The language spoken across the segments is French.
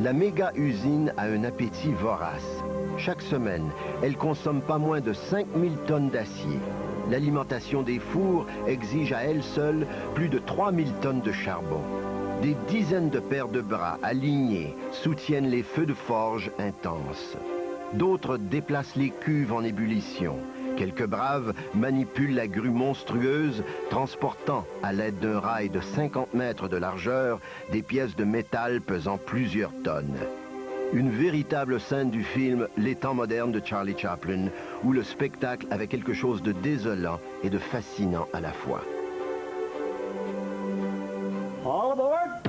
La méga-usine a un appétit vorace. Chaque semaine, elle consomme pas moins de 5000 tonnes d'acier. L'alimentation des fours exige à elle seule plus de 3000 tonnes de charbon. Des dizaines de paires de bras alignés soutiennent les feux de forge intenses. D'autres déplacent les cuves en ébullition. Quelques braves manipulent la grue monstrueuse, transportant, à l'aide d'un rail de 50 mètres de largeur, des pièces de métal pesant plusieurs tonnes. Une véritable scène du film Les temps modernes de Charlie Chaplin, où le spectacle avait quelque chose de désolant et de fascinant à la fois. All aboard!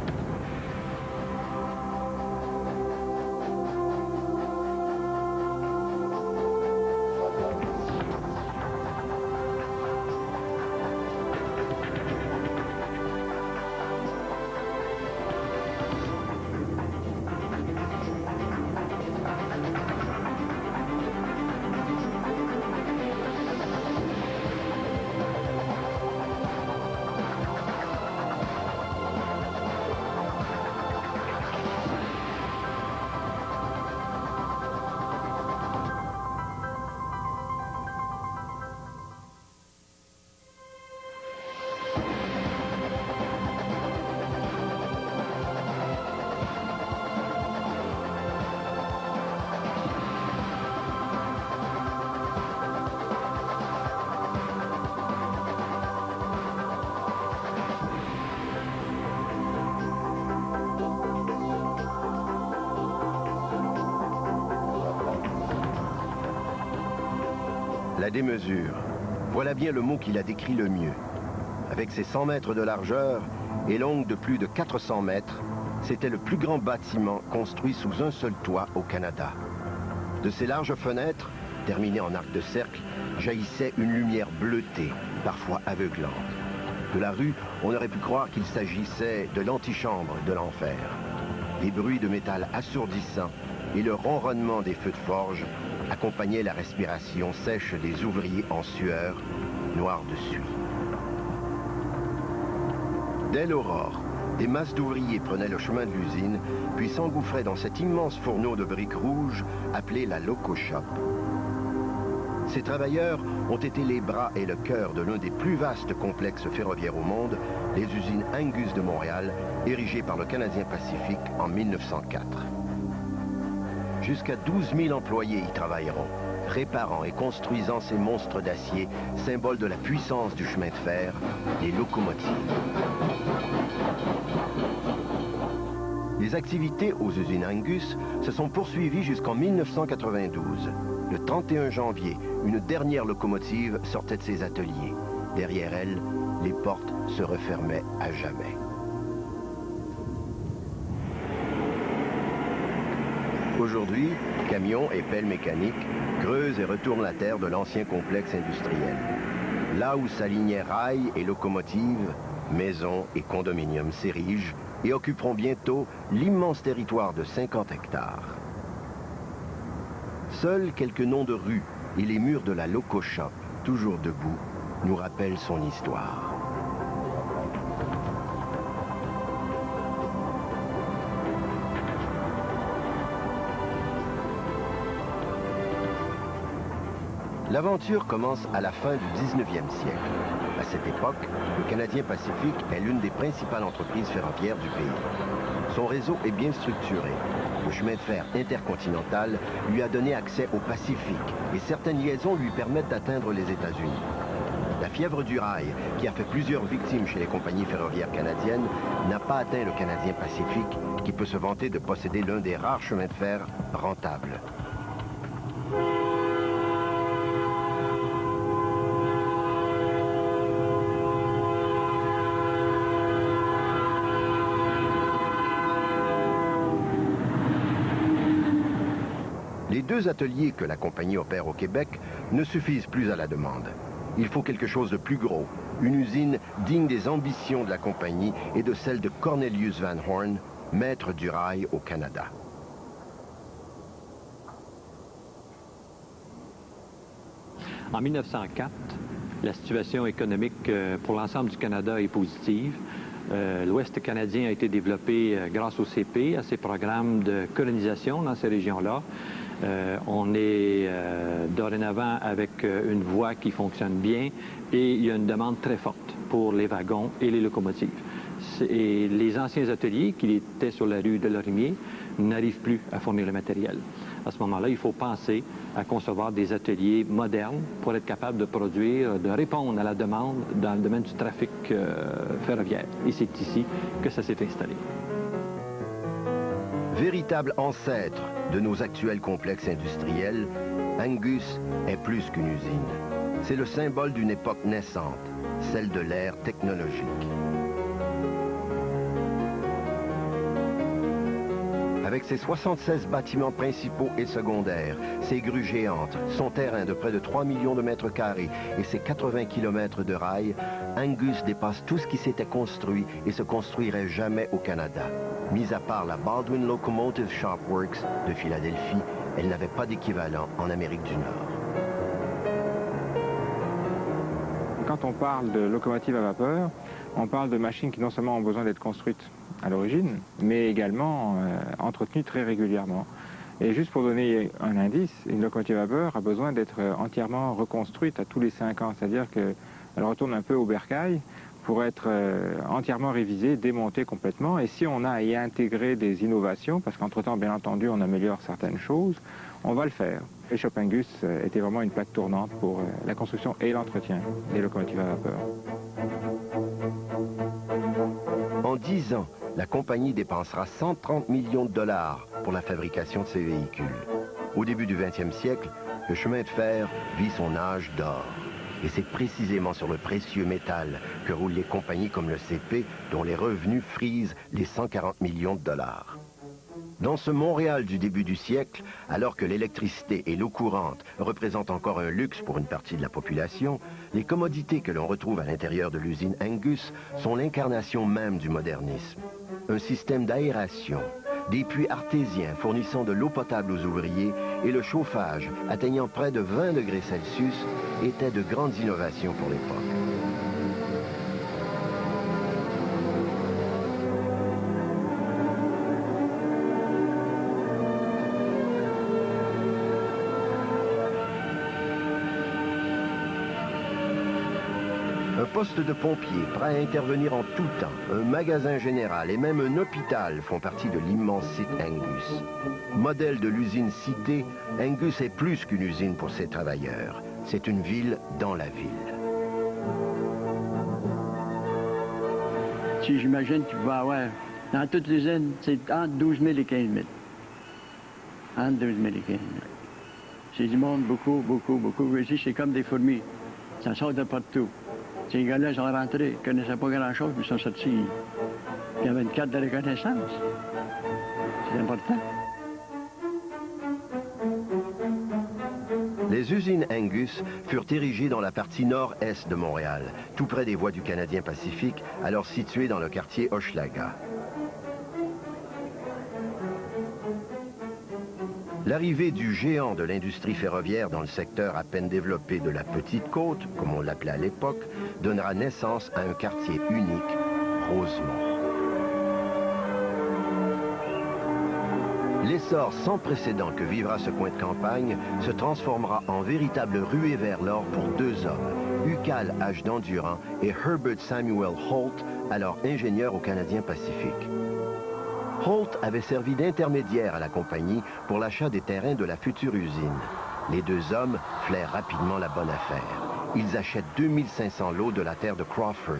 La démesure, voilà bien le mot qui la décrit le mieux. Avec ses 100 mètres de largeur et longue de plus de 400 mètres, c'était le plus grand bâtiment construit sous un seul toit au Canada. De ses larges fenêtres, terminées en arc de cercle, jaillissait une lumière bleutée, parfois aveuglante. De la rue, on aurait pu croire qu'il s'agissait de l'antichambre de l'enfer. Des bruits de métal assourdissants et le ronronnement des feux de forge accompagnaient la respiration sèche des ouvriers en sueur, noirs de suie. Dès l'aurore, des masses d'ouvriers prenaient le chemin de l'usine, puis s'engouffraient dans cet immense fourneau de briques rouges appelé la Loco Shop. Ces travailleurs ont été les bras et le cœur de l'un des plus vastes complexes ferroviaires au monde, les usines Angus de Montréal, érigées par le Canadien Pacifique en 1904. Jusqu'à 12 000 employés y travailleront, réparant et construisant ces monstres d'acier, symboles de la puissance du chemin de fer, les locomotives. Les activités aux usines Angus se sont poursuivies jusqu'en 1992. Le 31 janvier, une dernière locomotive sortait de ses ateliers. Derrière elle, les portes se refermaient à jamais. Aujourd'hui, camions et pelles mécaniques creusent et retournent la terre de l'ancien complexe industriel. Là où s'alignaient rails et locomotives, maisons et condominiums s'érigent et occuperont bientôt l'immense territoire de 50 hectares. Seuls quelques noms de rues et les murs de la Loco Shop, toujours debout, nous rappellent son histoire. L'aventure commence à la fin du 19e siècle. À cette époque, le Canadien Pacifique est l'une des principales entreprises ferroviaires du pays. Son réseau est bien structuré. Le chemin de fer intercontinental lui a donné accès au Pacifique et certaines liaisons lui permettent d'atteindre les États-Unis. La fièvre du rail, qui a fait plusieurs victimes chez les compagnies ferroviaires canadiennes, n'a pas atteint le Canadien Pacifique, qui peut se vanter de posséder l'un des rares chemins de fer rentables. Les deux ateliers que la compagnie opère au Québec ne suffisent plus à la demande. Il faut quelque chose de plus gros, une usine digne des ambitions de la compagnie et de celle de Cornelius Van Horn, maître du rail au Canada. En 1904, la situation économique pour l'ensemble du Canada est positive. L'Ouest canadien a été développé grâce au CP, à ces programmes de colonisation dans ces régions-là. On est dorénavant avec une voie qui fonctionne bien et il y a une demande très forte pour les wagons et les locomotives. Et les anciens ateliers qui étaient sur la rue de Lorimier n'arrivent plus à fournir le matériel. À ce moment-là, il faut penser à concevoir des ateliers modernes pour être capable de produire, de répondre à la demande dans le domaine du trafic ferroviaire. Et c'est ici que ça s'est installé. Véritable ancêtre de nos actuels complexes industriels, Angus est plus qu'une usine. C'est le symbole d'une époque naissante, celle de l'ère technologique. Avec ses 76 bâtiments principaux et secondaires, ses grues géantes, son terrain de près de 3 millions de mètres carrés et ses 80 km de rails, Angus dépasse tout ce qui s'était construit et se construirait jamais au Canada. Mis à part la Baldwin Locomotive Shop Works de Philadelphie, elle n'avait pas d'équivalent en Amérique du Nord. Quand on parle de locomotives à vapeur, on parle de machines qui non seulement ont besoin d'être construites à l'origine, mais également entretenues très régulièrement. Et juste pour donner un indice, une locomotive à vapeur a besoin d'être entièrement reconstruite à tous les 5 ans, c'est-à-dire qu'elle retourne un peu au bercail pour être entièrement révisée, démontée complètement. Et si on a à y intégrer des innovations, parce qu'entre-temps, bien entendu, on améliore certaines choses, on va le faire. Les Shop Angus était vraiment une plaque tournante pour la construction et l'entretien des locomotives à vapeur. En 10 ans, la compagnie dépensera 130 millions de dollars pour la fabrication de ces véhicules. Au début du 20e siècle, le chemin de fer vit son âge d'or. Et c'est précisément sur le précieux métal que roulent les compagnies comme le CP, dont les revenus frisent les 140 millions de dollars. Dans ce Montréal du début du siècle, alors que l'électricité et l'eau courante représentent encore un luxe pour une partie de la population, les commodités que l'on retrouve à l'intérieur de l'usine Angus sont l'incarnation même du modernisme. Un système d'aération, des puits artésiens fournissant de l'eau potable aux ouvriers et le chauffage atteignant près de 20 degrés Celsius étaient de grandes innovations pour l'époque. Un poste de pompier prêt à intervenir en tout temps, un magasin général et même un hôpital font partie de l'immense site Angus. Modèle de l'usine citée, Angus est plus qu'une usine pour ses travailleurs. C'est une ville dans la ville. Si j'imagine qu'il va y avoir, dans toute l'usine, c'est entre 12 000 et 15 000. Entre 12 000 et 15 000. C'est du monde, beaucoup, beaucoup, beaucoup. Ici, c'est comme des fourmis. Ça sort de partout. Ces gars-là sont rentrés, ils ne connaissaient pas grand-chose, puis ils sont sortis. Il y avait une carte de reconnaissance. C'est important. Les usines Angus furent érigées dans la partie nord-est de Montréal, tout près des voies du Canadien Pacifique, alors situées dans le quartier Hochelaga. L'arrivée du géant de l'industrie ferroviaire dans le secteur à peine développé de la Petite Côte, comme on l'appelait à l'époque, donnera naissance à un quartier unique, Rosemont. L'essor sans précédent que vivra ce coin de campagne se transformera en véritable ruée vers l'or pour 2 hommes, Ucall H. d'Endurant et Herbert Samuel Holt, alors ingénieur au Canadien Pacifique. Holt avait servi d'intermédiaire à la compagnie pour l'achat des terrains de la future usine. Les 2 hommes flairent rapidement la bonne affaire. Ils achètent 2500 lots de la terre de Crawford,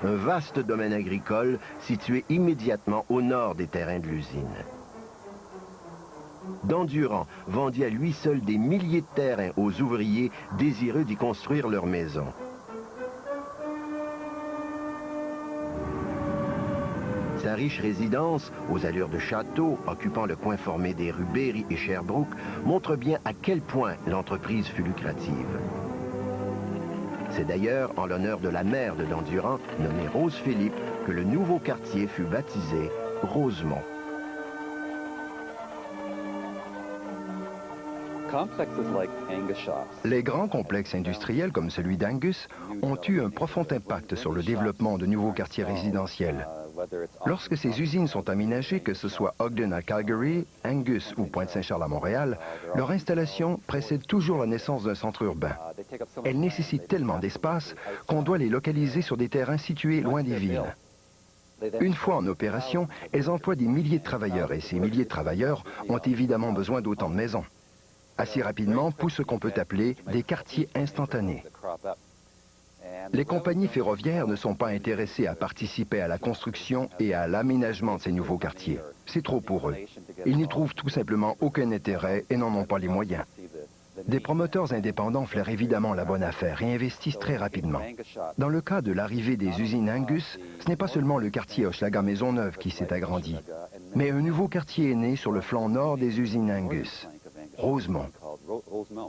un vaste domaine agricole situé immédiatement au nord des terrains de l'usine. D'Endurant vendit à lui seul des milliers de terrains aux ouvriers désireux d'y construire leur maison. Sa riche résidence, aux allures de château, occupant le coin formé des rues Berry et Sherbrooke, montre bien à quel point l'entreprise fut lucrative. C'est d'ailleurs en l'honneur de la mère de d'Endurant, nommée Rose Philippe, que le nouveau quartier fut baptisé Rosemont. Les grands complexes industriels comme celui d'Angus ont eu un profond impact sur le développement de nouveaux quartiers résidentiels. Lorsque ces usines sont aménagées, que ce soit Ogden à Calgary, Angus ou Pointe-Saint-Charles à Montréal, leur installation précède toujours la naissance d'un centre urbain. Elles nécessitent tellement d'espace qu'on doit les localiser sur des terrains situés loin des villes. Une fois en opération, elles emploient des milliers de travailleurs et ces milliers de travailleurs ont évidemment besoin d'autant de maisons. Assez rapidement poussent ce qu'on peut appeler des quartiers instantanés. Les compagnies ferroviaires ne sont pas intéressées à participer à la construction et à l'aménagement de ces nouveaux quartiers. C'est trop pour eux. Ils n'y trouvent tout simplement aucun intérêt et n'en ont pas les moyens. Des promoteurs indépendants flairent évidemment la bonne affaire et investissent très rapidement. Dans le cas de l'arrivée des usines Angus, ce n'est pas seulement le quartier Hochelaga-Maisonneuve qui s'est agrandi, mais un nouveau quartier est né sur le flanc nord des usines Angus, Rosemont.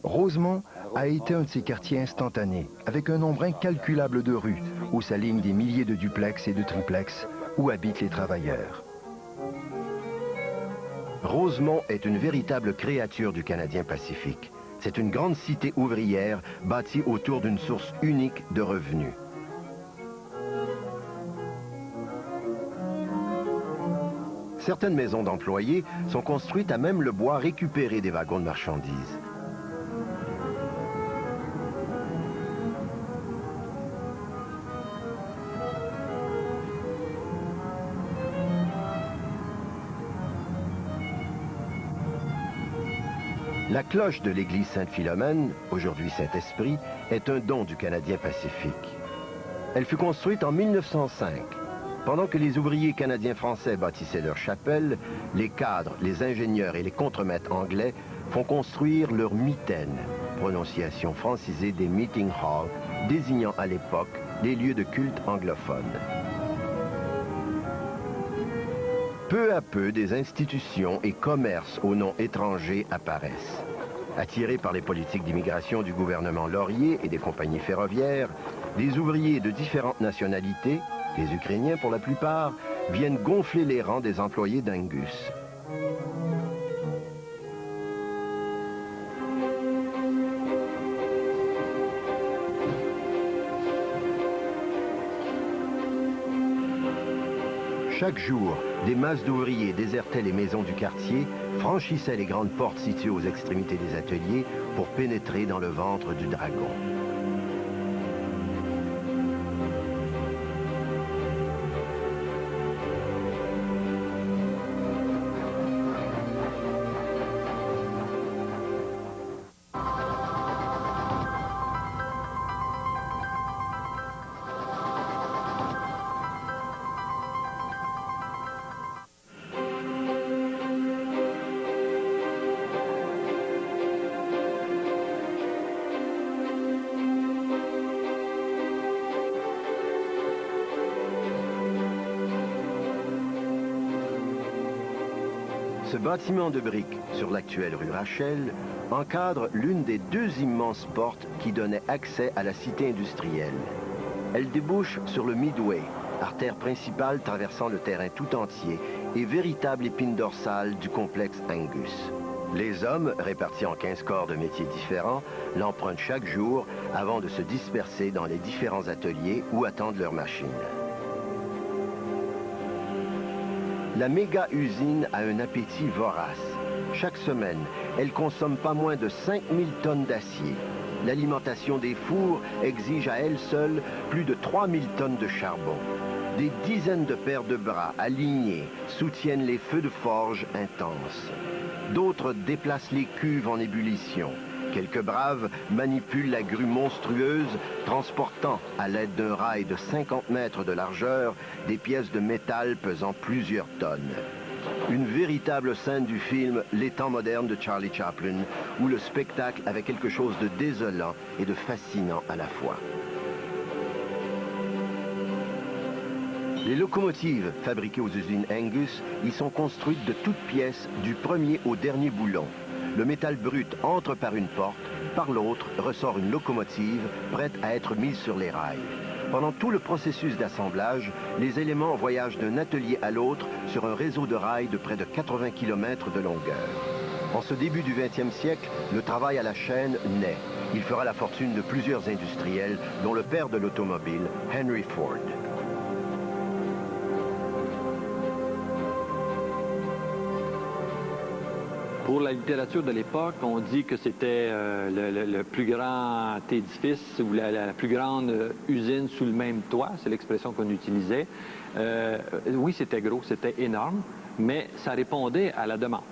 Rosemont a été un de ces quartiers instantanés, avec un nombre incalculable de rues, où s'alignent des milliers de duplex et de triplex, où habitent les travailleurs. Rosemont est une véritable créature du Canadien Pacifique. C'est une grande cité ouvrière bâtie autour d'une source unique de revenus. Certaines maisons d'employés sont construites à même le bois récupéré des wagons de marchandises. La cloche de l'église Sainte-Philomène, aujourd'hui Saint-Esprit, est un don du Canadien Pacifique. Elle fut construite en 1905. Pendant que les ouvriers canadiens-français bâtissaient leur chapelle, les cadres, les ingénieurs et les contremaîtres anglais font construire leur mitaine, prononciation francisée des meeting halls, désignant à l'époque les lieux de culte anglophones. Peu à peu, des institutions et commerces aux noms étrangers apparaissent. Attirés par les politiques d'immigration du gouvernement Laurier et des compagnies ferroviaires, des ouvriers de différentes nationalités, les Ukrainiens pour la plupart, viennent gonfler les rangs des employés d'Angus. Chaque jour, des masses d'ouvriers désertaient les maisons du quartier, franchissaient les grandes portes situées aux extrémités des ateliers pour pénétrer dans le ventre du dragon. Ce bâtiment de briques sur l'actuelle rue Rachel encadre l'une des deux immenses portes qui donnaient accès à la cité industrielle. Elle débouche sur le Midway, artère principale traversant le terrain tout entier et véritable épine dorsale du complexe Angus. Les hommes, répartis en 15 corps de métiers différents, l'empruntent chaque jour avant de se disperser dans les différents ateliers où attendent leurs machines. La méga-usine a un appétit vorace. Chaque semaine, elle consomme pas moins de 5000 tonnes d'acier. L'alimentation des fours exige à elle seule plus de 3000 tonnes de charbon. Des dizaines de paires de bras alignés soutiennent les feux de forge intenses. D'autres déplacent les cuves en ébullition. Quelques braves manipulent la grue monstrueuse, transportant, à l'aide d'un rail de 50 mètres de largeur, des pièces de métal pesant plusieurs tonnes. Une véritable scène du film Les temps modernes de Charlie Chaplin, où le spectacle avait quelque chose de désolant et de fascinant à la fois. Les locomotives fabriquées aux usines Angus y sont construites de toutes pièces, du premier au dernier boulon. Le métal brut entre par une porte, par l'autre ressort une locomotive prête à être mise sur les rails. Pendant tout le processus d'assemblage, les éléments voyagent d'un atelier à l'autre sur un réseau de rails de près de 80 km de longueur. En ce début du XXe siècle, le travail à la chaîne naît. Il fera la fortune de plusieurs industriels, dont le père de l'automobile, Henry Ford. Pour la littérature de l'époque, on dit que c'était le plus grand édifice ou la plus grande usine sous le même toit, c'est l'expression qu'on utilisait. Oui, c'était gros, c'était énorme, mais ça répondait à la demande.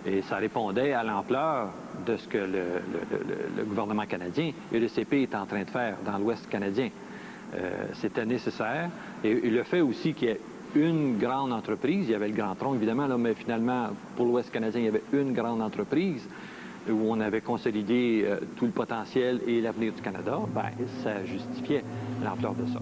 Et ça répondait à l'ampleur de ce que le gouvernement canadien et le CP est en train de faire dans l'Ouest canadien. C'était nécessaire. Et le fait aussi qu'il y ait une grande entreprise, il y avait le Grand Tronc évidemment, là, mais finalement, pour l'Ouest canadien, il y avait une grande entreprise où on avait consolidé tout le potentiel et l'avenir du Canada, bien, ça justifiait l'ampleur de ça.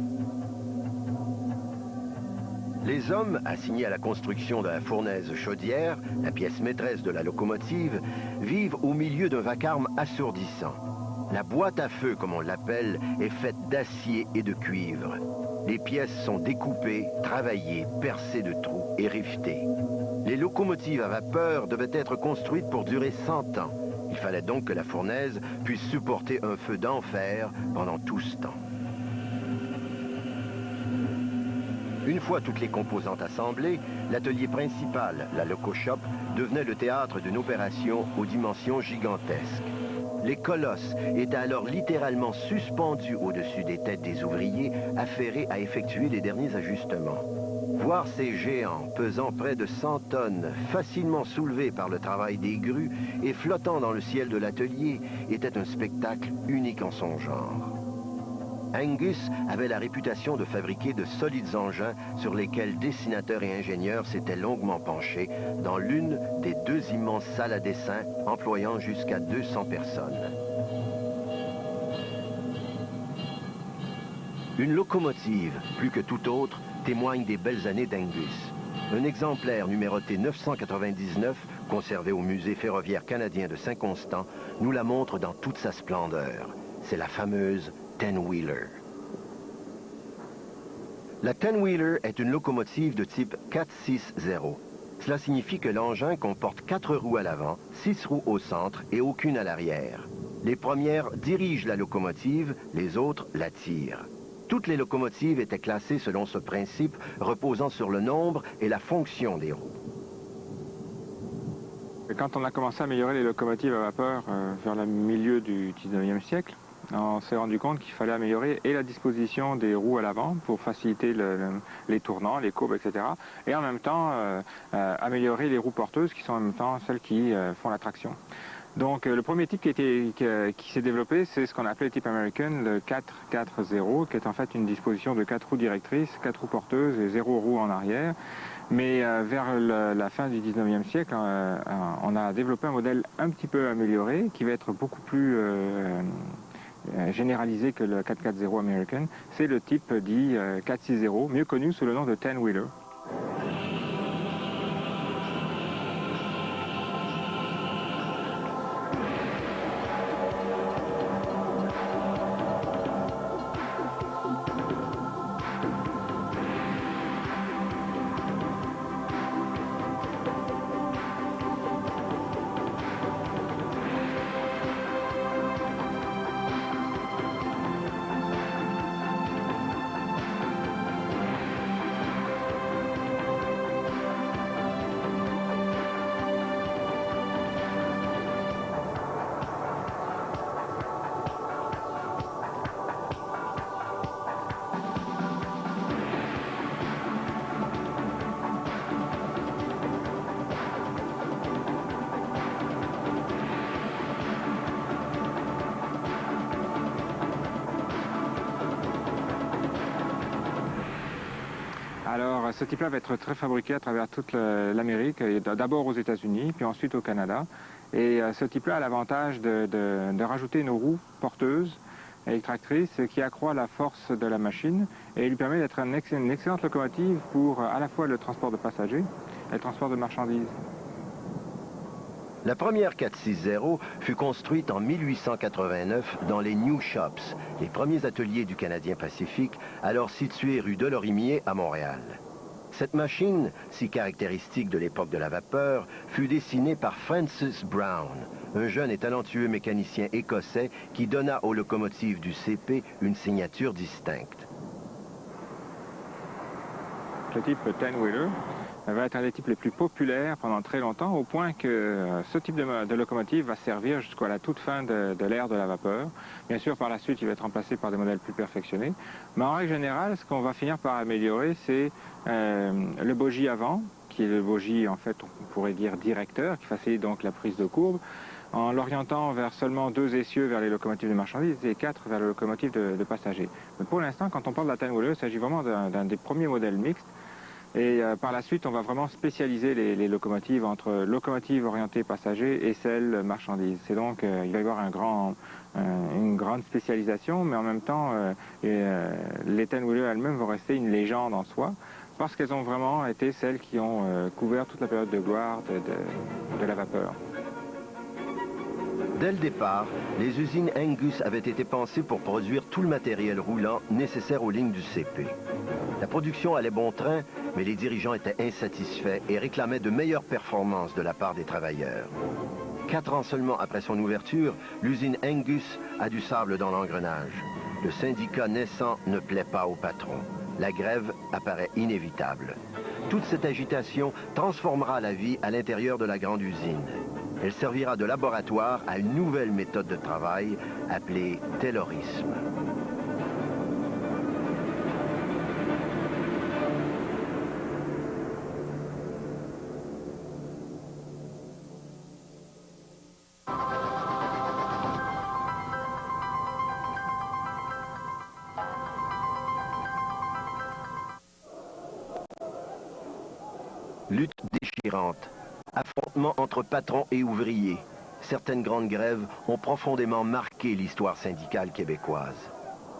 Les hommes assignés à la construction de la fournaise chaudière, la pièce maîtresse de la locomotive, vivent au milieu d'un vacarme assourdissant. La boîte à feu, comme on l'appelle, est faite d'acier et de cuivre. Les pièces sont découpées, travaillées, percées de trous et rivetées. Les locomotives à vapeur devaient être construites pour durer 100 ans. Il fallait donc que la fournaise puisse supporter un feu d'enfer pendant tout ce temps. Une fois toutes les composantes assemblées, l'atelier principal, la loco-shop, devenait le théâtre d'une opération aux dimensions gigantesques. Les colosses étaient alors littéralement suspendus au-dessus des têtes des ouvriers, affairés à effectuer les derniers ajustements. Voir ces géants pesant près de 100 tonnes, facilement soulevés par le travail des grues et flottant dans le ciel de l'atelier, était un spectacle unique en son genre. Angus avait la réputation de fabriquer de solides engins sur lesquels dessinateurs et ingénieurs s'étaient longuement penchés dans l'une des deux immenses salles à dessin employant jusqu'à 200 personnes. Une locomotive, plus que toute autre, témoigne des belles années d'Angus. Un exemplaire numéroté 999, conservé au Musée ferroviaire canadien de Saint-Constant, nous la montre dans toute sa splendeur. C'est la fameuse Ten-Wheeler. La Ten-Wheeler est une locomotive de type 4-6-0. Cela signifie que l'engin comporte 4 roues à l'avant, 6 roues au centre et aucune à l'arrière. Les premières dirigent la locomotive, les autres la tirent. Toutes les locomotives étaient classées selon ce principe, reposant sur le nombre et la fonction des roues. Quand on a commencé à améliorer les locomotives à vapeur vers le milieu du 19e siècle, on s'est rendu compte qu'il fallait améliorer et la disposition des roues à l'avant pour faciliter les tournants, les courbes, etc. Et en même temps, améliorer les roues porteuses qui sont en même temps celles qui font la traction. Donc le premier type qui s'est développé, c'est ce qu'on appelait le type American, le 4-4-0, qui est en fait une disposition de 4 roues directrices, 4 roues porteuses et 0 roues en arrière. Mais vers la fin du 19e siècle, on a développé un modèle un petit peu amélioré qui va être beaucoup plus généralisé que le 4-4-0 American. C'est le type dit 4-6-0, mieux connu sous le nom de Ten-Wheeler. Alors, ce type-là va être très fabriqué à travers toute l'Amérique, d'abord aux États-Unis, puis ensuite au Canada. Et ce type-là a l'avantage de rajouter une roue porteuse électractrice qui accroît la force de la machine et lui permet d'être une excellente locomotive pour à la fois le transport de passagers et le transport de marchandises. La première 4-6-0 fut construite en 1889 dans les New Shops, les premiers ateliers du Canadien Pacifique, alors situés rue Delorimier à Montréal. Cette machine, si caractéristique de l'époque de la vapeur, fut dessinée par Francis Brown, un jeune et talentueux mécanicien écossais qui donna aux locomotives du CP une signature distincte. Le type 10-wheeler va être un des types les plus populaires pendant très longtemps, au point que ce type de locomotive va servir jusqu'à la toute fin de l'ère de la vapeur. Bien sûr, par la suite, il va être remplacé par des modèles plus perfectionnés. Mais en règle générale, ce qu'on va finir par améliorer, c'est le bogie avant, qui est le bogie, en fait, on pourrait dire directeur, qui facilite donc la prise de courbe, en l'orientant vers seulement 2 essieux vers les locomotives de marchandises et 4 vers les locomotives de passagers. Mais pour l'instant, quand on parle de la 10-wheeler, il s'agit vraiment d'un des premiers modèles mixtes. Et par la suite, on va vraiment spécialiser les locomotives entre locomotives orientées passagers et celles marchandises. C'est donc, il va y avoir une grande spécialisation, mais en même temps, les 10-wheelers elles-mêmes vont rester une légende en soi, parce qu'elles ont vraiment été celles qui ont couvert toute la période de gloire de la vapeur. Dès le départ, les usines Angus avaient été pensées pour produire tout le matériel roulant nécessaire aux lignes du CP. La production allait bon train, mais les dirigeants étaient insatisfaits et réclamaient de meilleures performances de la part des travailleurs. 4 ans seulement après son ouverture, l'usine Angus a du sable dans l'engrenage. Le syndicat naissant ne plaît pas au patron. La grève apparaît inévitable. Toute cette agitation transformera la vie à l'intérieur de la grande usine. Elle servira de laboratoire à une nouvelle méthode de travail appelée taylorisme. Lutte déchirante, affrontements entre patrons et ouvriers. Certaines grandes grèves ont profondément marqué l'histoire syndicale québécoise.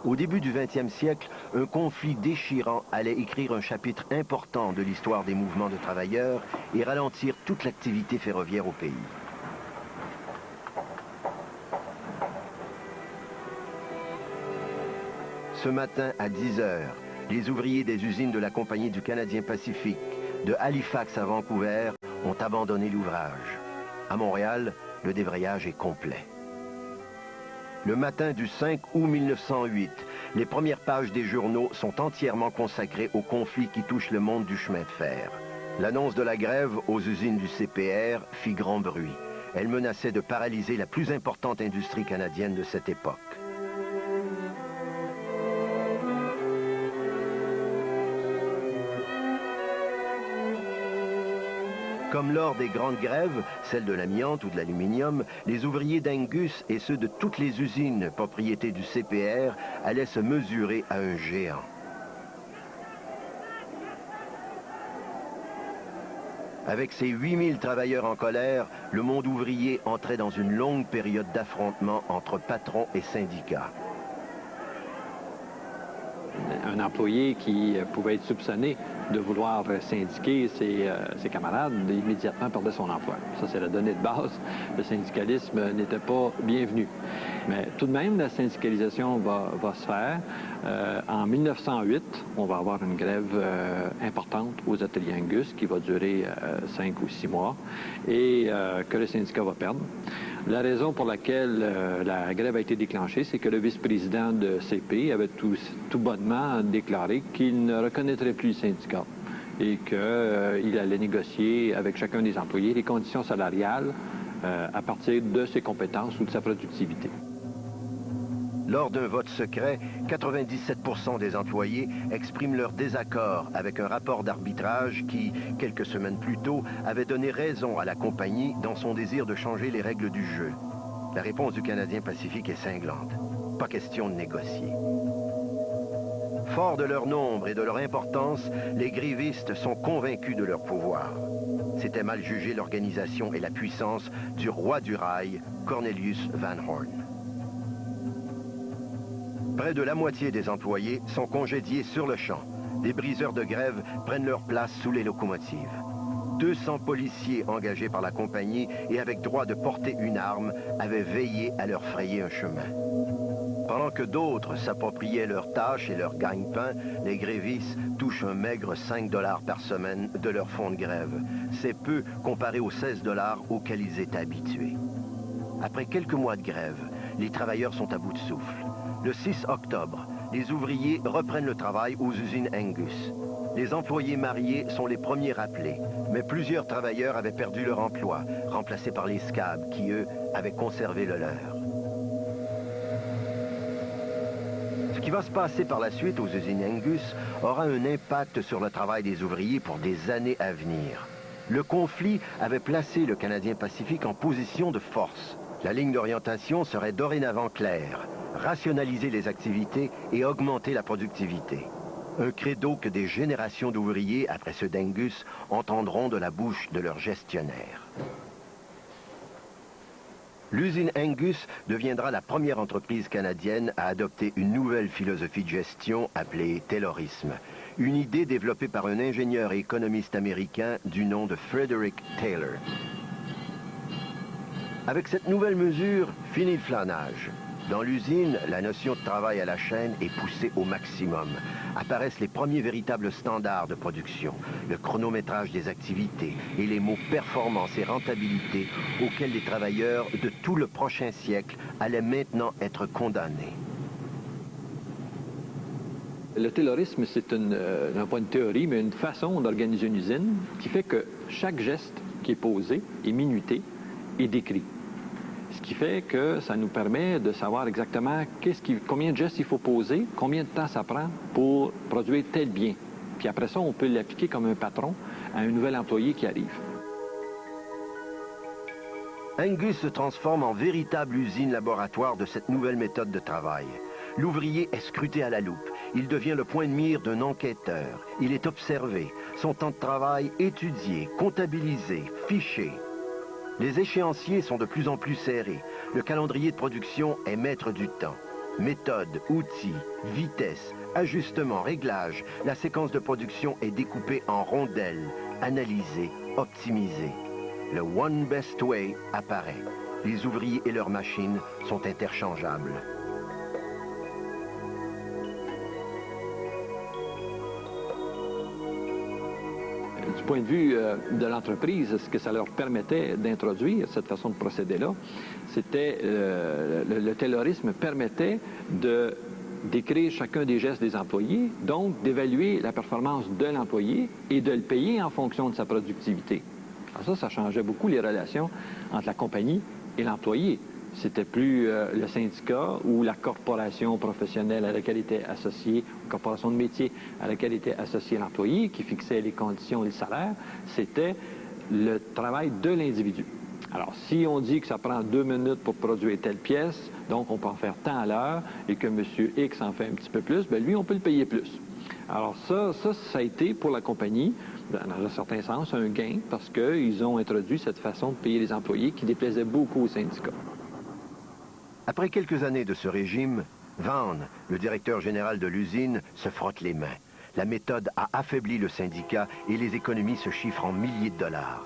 Au début du 20e siècle, un conflit déchirant allait écrire un chapitre important de l'histoire des mouvements de travailleurs et ralentir toute l'activité ferroviaire au pays. Ce matin, à 10 heures, les ouvriers des usines de la Compagnie du Canadien Pacifique, de Halifax à Vancouver, ont abandonné l'ouvrage. À Montréal, le débrayage est complet. Le matin du 5 août 1908, les premières pages des journaux sont entièrement consacrées au conflit qui touche le monde du chemin de fer. L'annonce de la grève aux usines du CPR fit grand bruit. Elle menaçait de paralyser la plus importante industrie canadienne de cette époque. Comme lors des grandes grèves, celles de l'amiante ou de l'aluminium, les ouvriers d'Angus et ceux de toutes les usines propriétés du CPR allaient se mesurer à un géant. Avec ses 8000 travailleurs en colère, le monde ouvrier entrait dans une longue période d'affrontement entre patrons et syndicats. Un employé qui pouvait être soupçonné de vouloir syndiquer ses camarades, immédiatement perdait son emploi. Ça, c'est la donnée de base. Le syndicalisme n'était pas bienvenu. Mais tout de même, la syndicalisation va se faire. En 1908, on va avoir une grève importante aux ateliers Angus qui va durer 5 ou 6 mois et que le syndicat va perdre. La raison pour laquelle la grève a été déclenchée, c'est que le vice-président de CP avait tout bonnement déclaré qu'il ne reconnaîtrait plus le syndicat et qu'il allait négocier avec chacun des employés les conditions salariales à partir de ses compétences ou de sa productivité. Lors d'un vote secret, 97% des employés expriment leur désaccord avec un rapport d'arbitrage qui, quelques semaines plus tôt, avait donné raison à la compagnie dans son désir de changer les règles du jeu. La réponse du Canadien Pacifique est cinglante. Pas question de négocier. Forts de leur nombre et de leur importance, les grévistes sont convaincus de leur pouvoir. C'était mal juger l'organisation et la puissance du roi du rail, Cornelius Van Horn. Près de la moitié des employés sont congédiés sur le champ. Des briseurs de grève prennent leur place sous les locomotives. 200 policiers engagés par la compagnie et avec droit de porter une arme avaient veillé à leur frayer un chemin. Pendant que d'autres s'appropriaient leurs tâches et leur gagne-pain, les grévistes touchent un maigre 5 $ par semaine de leur fonds de grève. C'est peu comparé aux 16 $ auxquels ils étaient habitués. Après quelques mois de grève, les travailleurs sont à bout de souffle. Le 6 octobre, les ouvriers reprennent le travail aux usines Angus. Les employés mariés sont les premiers rappelés, mais plusieurs travailleurs avaient perdu leur emploi, remplacés par les scabs qui, eux, avaient conservé le leur. Ce qui va se passer par la suite aux usines Angus aura un impact sur le travail des ouvriers pour des années à venir. Le conflit avait placé le Canadien Pacifique en position de force. La ligne d'orientation serait dorénavant claire, rationaliser les activités et augmenter la productivité. Un credo que des générations d'ouvriers, après ceux d'Angus, entendront de la bouche de leurs gestionnaires. L'usine Angus deviendra la première entreprise canadienne à adopter une nouvelle philosophie de gestion appelée Taylorisme, une idée développée par un ingénieur et économiste américain du nom de Frederick Taylor. Avec cette nouvelle mesure, fini le flânage. Dans l'usine, la notion de travail à la chaîne est poussée au maximum. Apparaissent les premiers véritables standards de production, le chronométrage des activités et les mots performance et rentabilité auxquels les travailleurs de tout le prochain siècle allaient maintenant être condamnés. Le taylorisme, c'est non pas une théorie, mais une façon d'organiser une usine qui fait que chaque geste qui est posé est minuté et décrit. Ce qui fait que ça nous permet de savoir exactement combien de gestes il faut poser, combien de temps ça prend pour produire tel bien. Puis après ça, on peut l'appliquer comme un patron à un nouvel employé qui arrive. Angus se transforme en véritable usine laboratoire de cette nouvelle méthode de travail. L'ouvrier est scruté à la loupe. Il devient le point de mire d'un enquêteur. Il est observé, son temps de travail étudié, comptabilisé, fiché. Les échéanciers sont de plus en plus serrés. Le calendrier de production est maître du temps. Méthode, outils, vitesse, ajustement, réglage, la séquence de production est découpée en rondelles, analysée, optimisée. Le One Best Way apparaît. Les ouvriers et leurs machines sont interchangeables. Du point de vue de l'entreprise, ce que ça leur permettait d'introduire, cette façon de procéder-là, c'était le taylorisme permettait de décrire chacun des gestes des employés, donc d'évaluer la performance de l'employé et de le payer en fonction de sa productivité. Alors ça changeait beaucoup les relations entre la compagnie et l'employé. C'était plus le syndicat ou la corporation professionnelle à laquelle était associé, la corporation de métier à laquelle était associé l'employé qui fixait les conditions et le salaire. C'était le travail de l'individu. Alors, si on dit que ça prend 2 minutes pour produire telle pièce, donc on peut en faire tant à l'heure, et que M. X en fait un petit peu plus, bien lui, on peut le payer plus. Alors ça a été pour la compagnie, dans un certain sens, un gain, parce qu'ils ont introduit cette façon de payer les employés qui déplaisait beaucoup aux syndicats. Après quelques années de ce régime, Vaughn, le directeur général de l'usine, se frotte les mains. La méthode a affaibli le syndicat et les économies se chiffrent en milliers de dollars.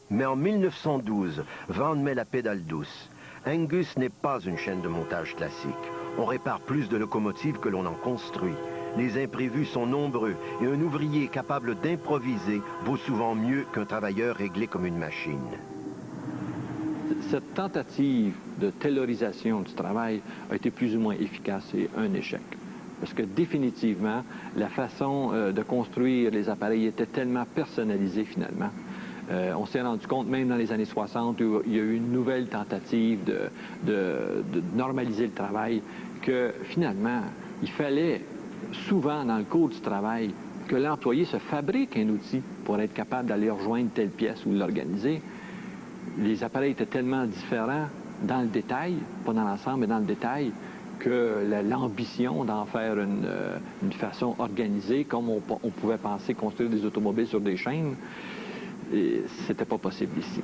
Mais en 1912, Vaughn met la pédale douce. Angus n'est pas une chaîne de montage classique. On répare plus de locomotives que l'on en construit. Les imprévus sont nombreux et un ouvrier capable d'improviser vaut souvent mieux qu'un travailleur réglé comme une machine. Cette tentative de taylorisation du travail a été plus ou moins efficace et un échec. Parce que définitivement, la façon de construire les appareils était tellement personnalisée finalement. On s'est rendu compte, même dans les années 60, où il y a eu une nouvelle tentative de normaliser le travail, que finalement, il fallait souvent dans le cours du travail que l'employé se fabrique un outil pour être capable d'aller rejoindre telle pièce ou l'organiser. Les appareils étaient tellement différents dans le détail, pas dans l'ensemble, mais dans le détail, que l'ambition d'en faire une façon organisée, comme on pouvait penser construire des automobiles sur des chaînes, c'était pas possible ici.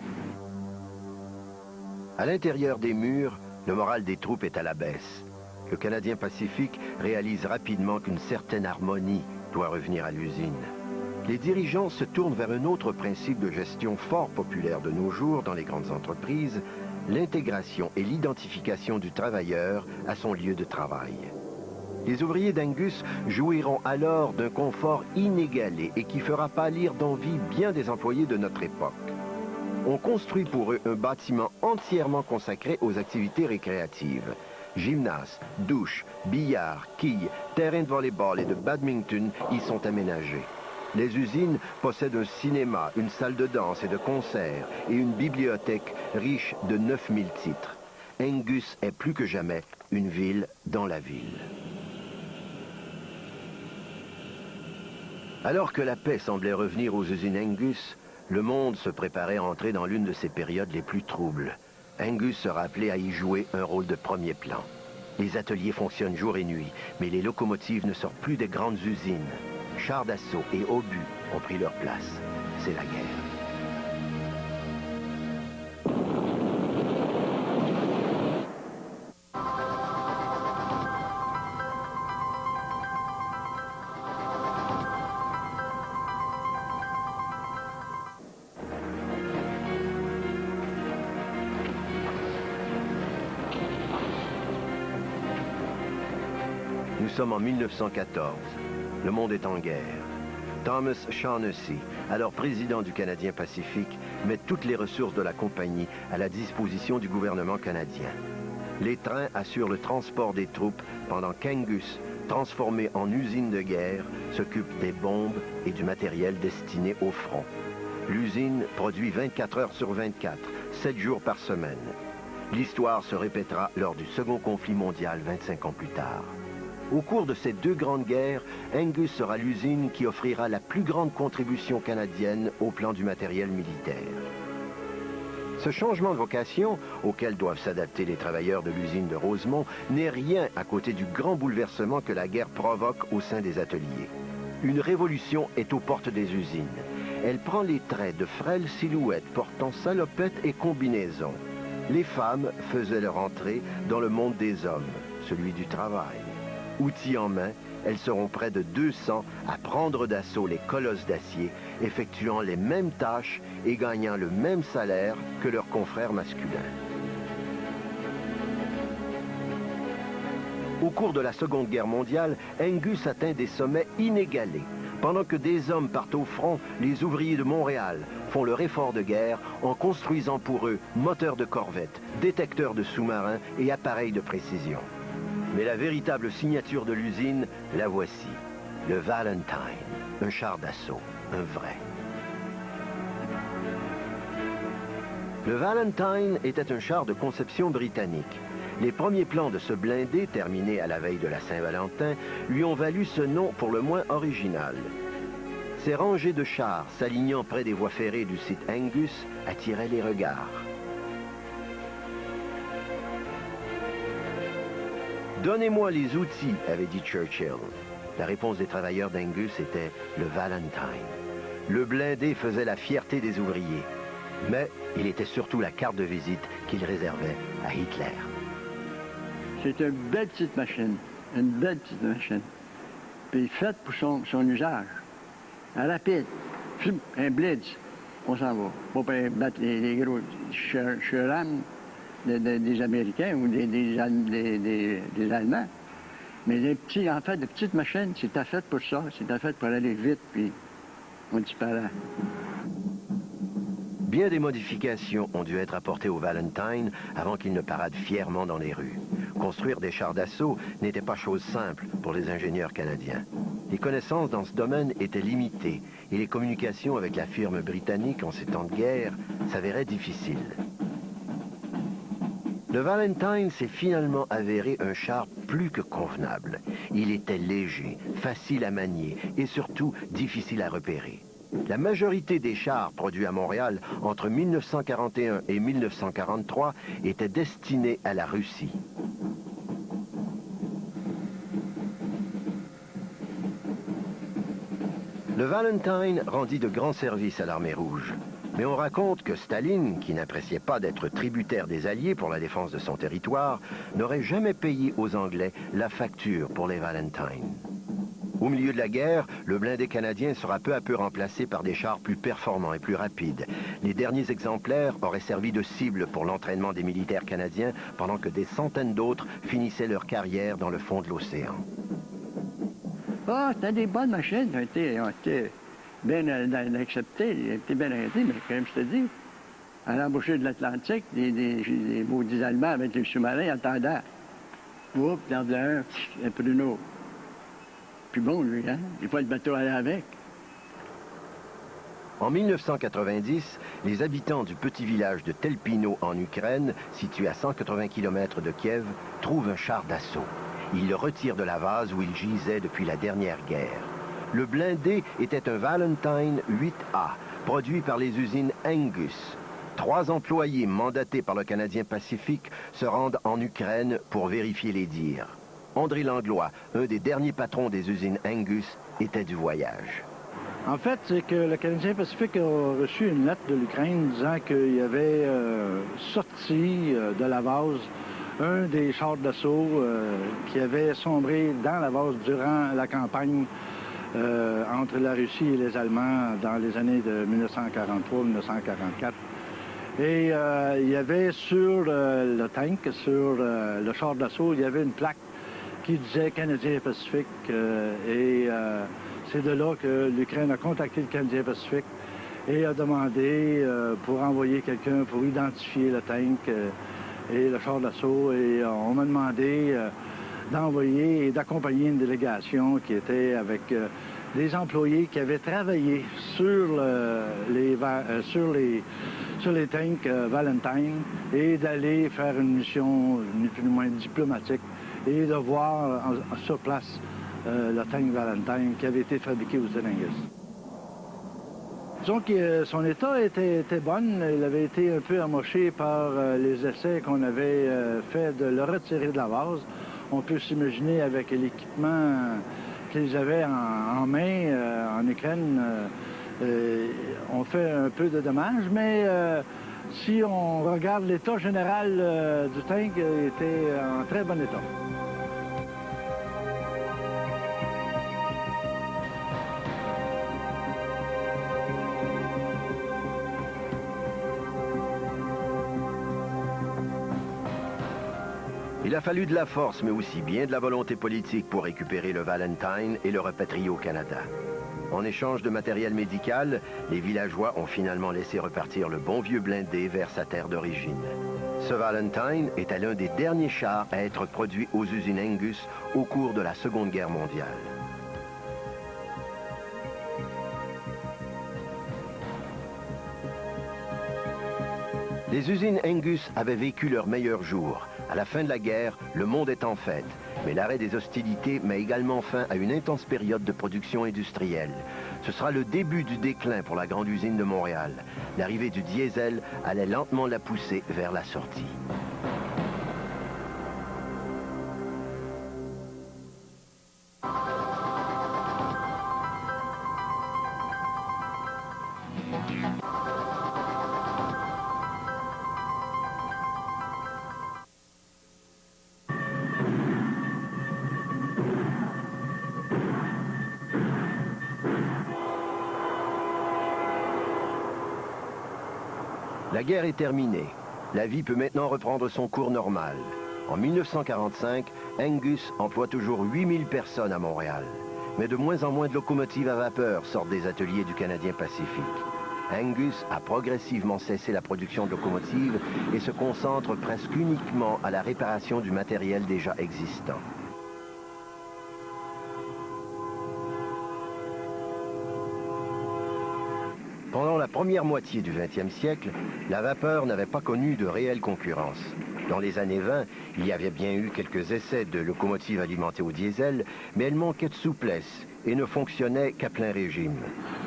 À l'intérieur des murs, le moral des troupes est à la baisse. Le Canadien Pacifique réalise rapidement qu'une certaine harmonie doit revenir à l'usine. Les dirigeants se tournent vers un autre principe de gestion fort populaire de nos jours dans les grandes entreprises, l'intégration et l'identification du travailleur à son lieu de travail. Les ouvriers d'Angus jouiront alors d'un confort inégalé et qui fera pâlir d'envie bien des employés de notre époque. On construit pour eux un bâtiment entièrement consacré aux activités récréatives. Gymnase, douche, billard, quilles, terrain de volleyball et de badminton y sont aménagés. Les usines possèdent un cinéma, une salle de danse et de concert et une bibliothèque riche de 9000 titres. Angus est plus que jamais une ville dans la ville. Alors que la paix semblait revenir aux usines Angus, le monde se préparait à entrer dans l'une de ses périodes les plus troubles. Angus sera appelé à y jouer un rôle de premier plan. Les ateliers fonctionnent jour et nuit, mais les locomotives ne sortent plus des grandes usines. Chars d'assaut et obus ont pris leur place. C'est la guerre. Nous sommes en 1914. Le monde est en guerre. Thomas Shaughnessy, alors président du Canadien Pacifique, met toutes les ressources de la compagnie à la disposition du gouvernement canadien. Les trains assurent le transport des troupes pendant qu'Angus, transformé en usine de guerre, s'occupe des bombes et du matériel destiné au front. L'usine produit 24 heures sur 24, 7 jours par semaine. L'histoire se répétera lors du second conflit mondial 25 ans plus tard. Au cours de ces deux grandes guerres, Angus sera l'usine qui offrira la plus grande contribution canadienne au plan du matériel militaire. Ce changement de vocation, auquel doivent s'adapter les travailleurs de l'usine de Rosemont, n'est rien à côté du grand bouleversement que la guerre provoque au sein des ateliers. Une révolution est aux portes des usines. Elle prend les traits de frêles silhouettes portant salopettes et combinaisons. Les femmes faisaient leur entrée dans le monde des hommes, celui du travail. Outils en main, elles seront près de 200 à prendre d'assaut les colosses d'acier, effectuant les mêmes tâches et gagnant le même salaire que leurs confrères masculins. Au cours de la Seconde Guerre mondiale, Angus atteint des sommets inégalés. Pendant que des hommes partent au front, les ouvriers de Montréal font leur effort de guerre en construisant pour eux moteurs de corvettes, détecteurs de sous-marins et appareils de précision. Mais la véritable signature de l'usine, la voici. Le Valentine, un char d'assaut, un vrai. Le Valentine était un char de conception britannique. Les premiers plans de ce blindé, terminés à la veille de la Saint-Valentin, lui ont valu ce nom pour le moins original. Ces rangées de chars s'alignant près des voies ferrées du site Angus attiraient les regards. « Donnez-moi les outils », avait dit Churchill. La réponse des travailleurs d'Angus était le Valentine. Le blindé faisait la fierté des ouvriers, mais il était surtout la carte de visite qu'il réservait à Hitler. C'est une belle petite machine, puis faite pour son usage. Rapide, un blitz, on s'en va. Pas pour battre les gros churams des Américains ou des Allemands. Mais les petites machines, c'était fait pour ça. C'était fait pour aller vite, puis on disparaît. Bien des modifications ont dû être apportées au Valentine avant qu'il ne parade fièrement dans les rues. Construire des chars d'assaut n'était pas chose simple pour les ingénieurs canadiens. Les connaissances dans ce domaine étaient limitées et les communications avec la firme britannique en ces temps de guerre s'avéraient difficiles. Le Valentine s'est finalement avéré un char plus que convenable. Il était léger, facile à manier et surtout difficile à repérer. La majorité des chars produits à Montréal entre 1941 et 1943 étaient destinés à la Russie. Le Valentine rendit de grands services à l'Armée rouge. Mais on raconte que Staline, qui n'appréciait pas d'être tributaire des Alliés pour la défense de son territoire, n'aurait jamais payé aux Anglais la facture pour les Valentines. Au milieu de la guerre, le blindé canadien sera peu à peu remplacé par des chars plus performants et plus rapides. Les derniers exemplaires auraient servi de cible pour l'entraînement des militaires canadiens pendant que des centaines d'autres finissaient leur carrière dans le fond de l'océan. Ah, c'était des bonnes machines. Ils ont été bien acceptées, ils ont été bien arrêtés, mais comme je te dis, à l'embouchure de l'Atlantique, des maudits Allemands avec les sous-marins attendaient. Oups, il y en a un pruneau. Puis bon, lui, hein? Des fois, le bateau allait avec. En 1990, les habitants du petit village de Telpino en Ukraine, situé à 180 km de Kiev, trouvent un char d'assaut. Ils le retirent de la vase où il gisait depuis la dernière guerre. Le blindé était un Valentine 8A, produit par les usines Angus. 3 employés mandatés par le Canadien Pacifique se rendent en Ukraine pour vérifier les dires. André Langlois, un des derniers patrons des usines Angus, était du voyage. En fait, c'est que le Canadien Pacifique a reçu une lettre de l'Ukraine disant qu'il y avait sorti de la vase un des chars d'assaut qui avait sombré dans la vase durant la campagne entre la Russie et les Allemands dans les années de 1943-1944. Et il y avait sur le tank, sur le char d'assaut, il y avait une plaque qui disait Canadien Pacifique. C'est de là que l'Ukraine a contacté le Canadien Pacifique et a demandé pour envoyer quelqu'un pour identifier le tank et le char d'assaut. Et on m'a demandé d'envoyer et d'accompagner une délégation qui était avec des employés qui avaient travaillé sur les tanks Valentine et d'aller faire une mission ni plus ni moins diplomatique et de voir sur place le tank Valentine qui avait été fabriqué aux Angus. Disons que son état était bon. Il avait été un peu amoché par les essais qu'on avait fait de le retirer de la vase. On peut s'imaginer avec l'équipement qu'ils avaient en main en Ukraine, on fait un peu de dommages, mais si on regarde l'état général du tank, il était en très bon état. Il a fallu de la force, mais aussi bien de la volonté politique pour récupérer le Valentine et le repatrier au Canada. En échange de matériel médical, les villageois ont finalement laissé repartir le bon vieux blindé vers sa terre d'origine. Ce Valentine était l'un des derniers chars à être produit aux usines Angus au cours de la Seconde Guerre mondiale. Les usines Angus avaient vécu leur meilleur jour. À la fin de la guerre, le monde est en fête. Mais l'arrêt des hostilités met également fin à une intense période de production industrielle. Ce sera le début du déclin pour la grande usine de Montréal. L'arrivée du diesel allait lentement la pousser vers la sortie. La guerre est terminée. La vie peut maintenant reprendre son cours normal. En 1945, Angus emploie toujours 8000 personnes à Montréal. Mais de moins en moins de locomotives à vapeur sortent des ateliers du Canadien Pacifique. Angus a progressivement cessé la production de locomotives et se concentre presque uniquement à la réparation du matériel déjà existant. Pendant la première moitié du XXe siècle, la vapeur n'avait pas connu de réelle concurrence. Dans les années 20, il y avait bien eu quelques essais de locomotives alimentées au diesel, mais elles manquaient de souplesse et ne fonctionnaient qu'à plein régime.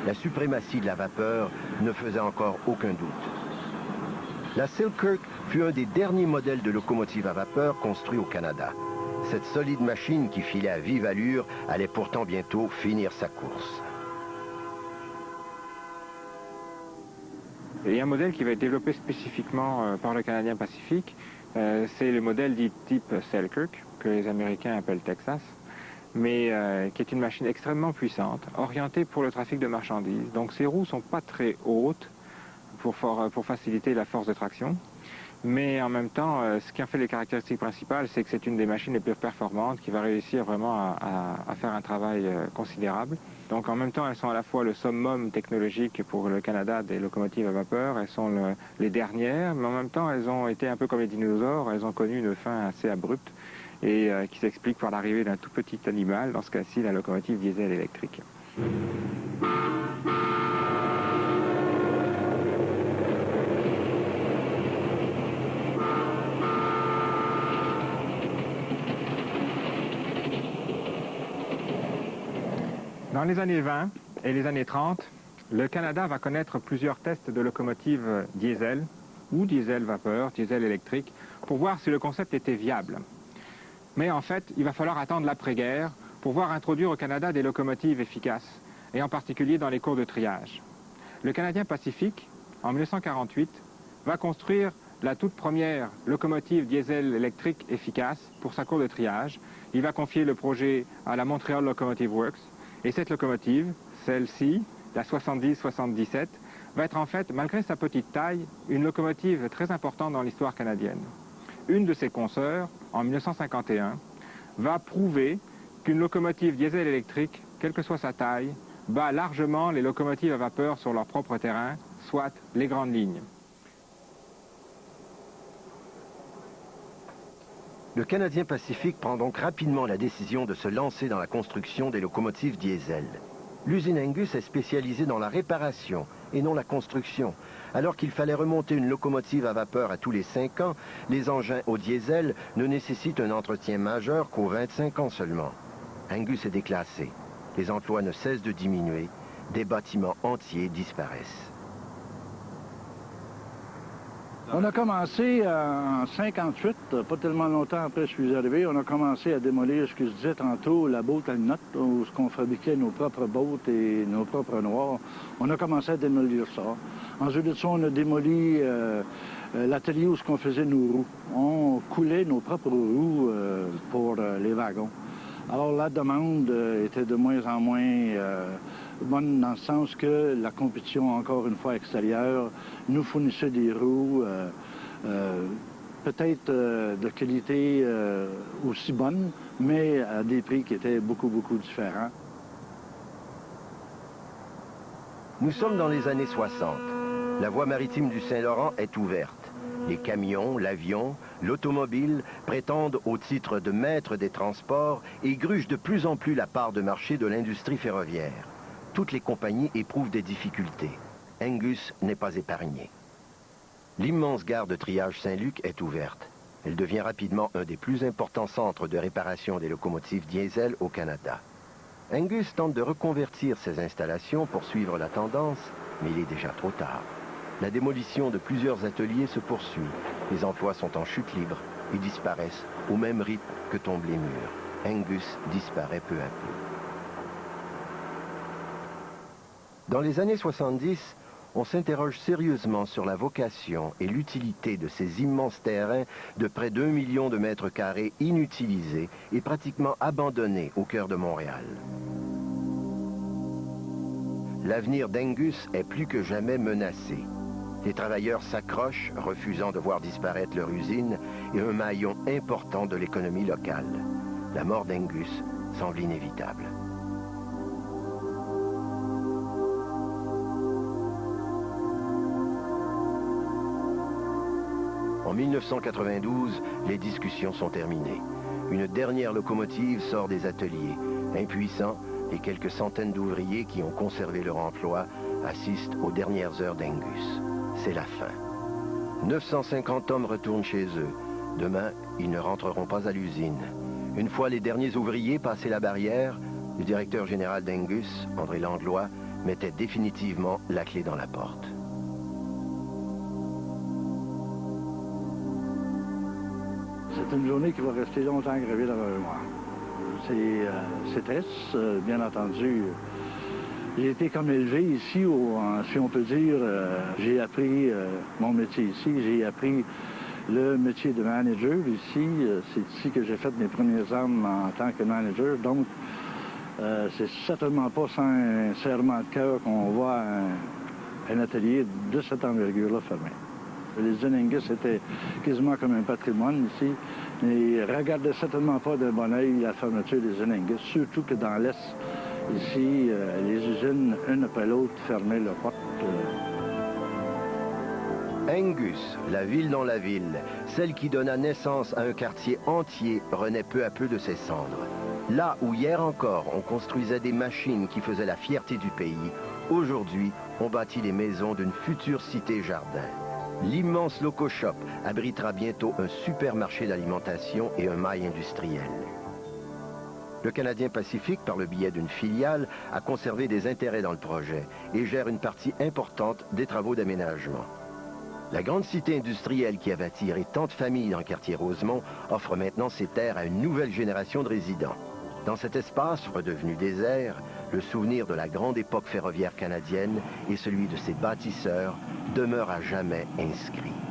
La suprématie de la vapeur ne faisait encore aucun doute. La Selkirk fut un des derniers modèles de locomotive à vapeur construits au Canada. Cette solide machine qui filait à vive allure allait pourtant bientôt finir sa course. Il y a un modèle qui va être développé spécifiquement par le Canadien Pacifique. C'est le modèle dit type Selkirk, que les Américains appellent Texas. mais qui est une machine extrêmement puissante, orientée pour le trafic de marchandises. Donc ses roues ne sont pas très hautes pour faciliter la force de traction. Mais en même temps, ce qui en fait les caractéristiques principales, c'est que c'est une des machines les plus performantes qui va réussir vraiment à faire un travail considérable. Donc en même temps, elles sont à la fois le summum technologique pour le Canada des locomotives à vapeur, elles sont les dernières, mais en même temps, elles ont été un peu comme les dinosaures, elles ont connu une fin assez abrupte et qui s'explique par l'arrivée d'un tout petit animal, dans ce cas-ci la locomotive diesel électrique. Dans les années 20 et les années 30, le Canada va connaître plusieurs tests de locomotives diesel ou diesel vapeur, diesel électrique, pour voir si le concept était viable. Mais en fait, il va falloir attendre l'après-guerre pour voir introduire au Canada des locomotives efficaces, et en particulier dans les cours de triage. Le Canadien Pacifique, en 1948, va construire la toute première locomotive diesel électrique efficace pour sa cour de triage. Il va confier le projet à la Montreal Locomotive Works. Et cette locomotive, celle-ci, la 70-77, va être en fait, malgré sa petite taille, une locomotive très importante dans l'histoire canadienne. Une de ses consoeurs, en 1951, va prouver qu'une locomotive diesel électrique, quelle que soit sa taille, bat largement les locomotives à vapeur sur leur propre terrain, soit les grandes lignes. Le Canadien Pacifique prend donc rapidement la décision de se lancer dans la construction des locomotives diesel. L'usine Angus est spécialisée dans la réparation et non la construction. Alors qu'il fallait remonter une locomotive à vapeur à tous les 5 ans, les engins au diesel ne nécessitent un entretien majeur qu'aux 25 ans seulement. Angus est déclassé. Les emplois ne cessent de diminuer. Des bâtiments entiers disparaissent. On a commencé en 58, pas tellement longtemps après je suis arrivé, on a commencé à démolir ce que je disais tantôt, la botte à note, où on fabriquait nos propres bottes et nos propres noirs. On a commencé à démolir ça. Ensuite de ça, on a démoli l'atelier où on faisait nos roues. On coulait nos propres roues pour les wagons. Alors la demande était de moins en moins bonne dans le sens que la compétition, encore une fois extérieure, nous fournissait des roues peut-être de qualité aussi bonne, mais à des prix qui étaient beaucoup différents. Nous sommes dans les années 60. La voie maritime du Saint-Laurent est ouverte. Les camions, l'avion, l'automobile prétendent au titre de maître des transports et grugent de plus en plus la part de marché de l'industrie ferroviaire. Toutes les compagnies éprouvent des difficultés. Angus n'est pas épargné. L'immense gare de triage Saint-Luc est ouverte. Elle devient rapidement un des plus importants centres de réparation des locomotives diesel au Canada. Angus tente de reconvertir ses installations pour suivre la tendance, mais il est déjà trop tard. La démolition de plusieurs ateliers se poursuit. Les emplois sont en chute libre et disparaissent au même rythme que tombent les murs. Angus disparaît peu à peu. Dans les années 70, on s'interroge sérieusement sur la vocation et l'utilité de ces immenses terrains de près d'1 million de mètres carrés inutilisés et pratiquement abandonnés au cœur de Montréal. L'avenir d'Angus est plus que jamais menacé. Les travailleurs s'accrochent, refusant de voir disparaître leur usine et un maillon important de l'économie locale. La mort d'Angus semble inévitable. En 1992, les discussions sont terminées. Une dernière locomotive sort des ateliers. Impuissants, les quelques centaines d'ouvriers qui ont conservé leur emploi assistent aux dernières heures d'Angus. C'est la fin. 950 hommes retournent chez eux. Demain, ils ne rentreront pas à l'usine. Une fois les derniers ouvriers passés la barrière, le directeur général d'Angus, André Langlois, mettait définitivement la clé dans la porte. C'est une journée qui va rester longtemps gravée dans ma mémoire. C'est triste, bien entendu. J'ai été comme élevé ici, si on peut dire, j'ai appris mon métier ici, j'ai appris le métier de manager ici. C'est ici que j'ai fait mes premières armes en tant que manager. Donc, c'est certainement pas sans un serrement de cœur qu'on voit un atelier de cette envergure-là fermé. Les usines Angus étaient quasiment comme un patrimoine ici. Et regardez certainement pas d'un bon oeil la fermeture des usines Angus, surtout que dans l'Est, ici, les usines, une après l'autre, fermaient leurs portes. Angus, la ville dans la ville, celle qui donna naissance à un quartier entier, renaît peu à peu de ses cendres. Là où hier encore on construisait des machines qui faisaient la fierté du pays, aujourd'hui on bâtit les maisons d'une future cité-jardin. L'immense Loco Shop abritera bientôt un supermarché d'alimentation et un mail industriel. Le Canadien Pacifique, par le biais d'une filiale, a conservé des intérêts dans le projet et gère une partie importante des travaux d'aménagement. La grande cité industrielle qui avait attiré tant de familles dans le quartier Rosemont offre maintenant ses terres à une nouvelle génération de résidents. Dans cet espace, redevenu désert, le souvenir de la grande époque ferroviaire canadienne et celui de ses bâtisseurs demeurent à jamais inscrits.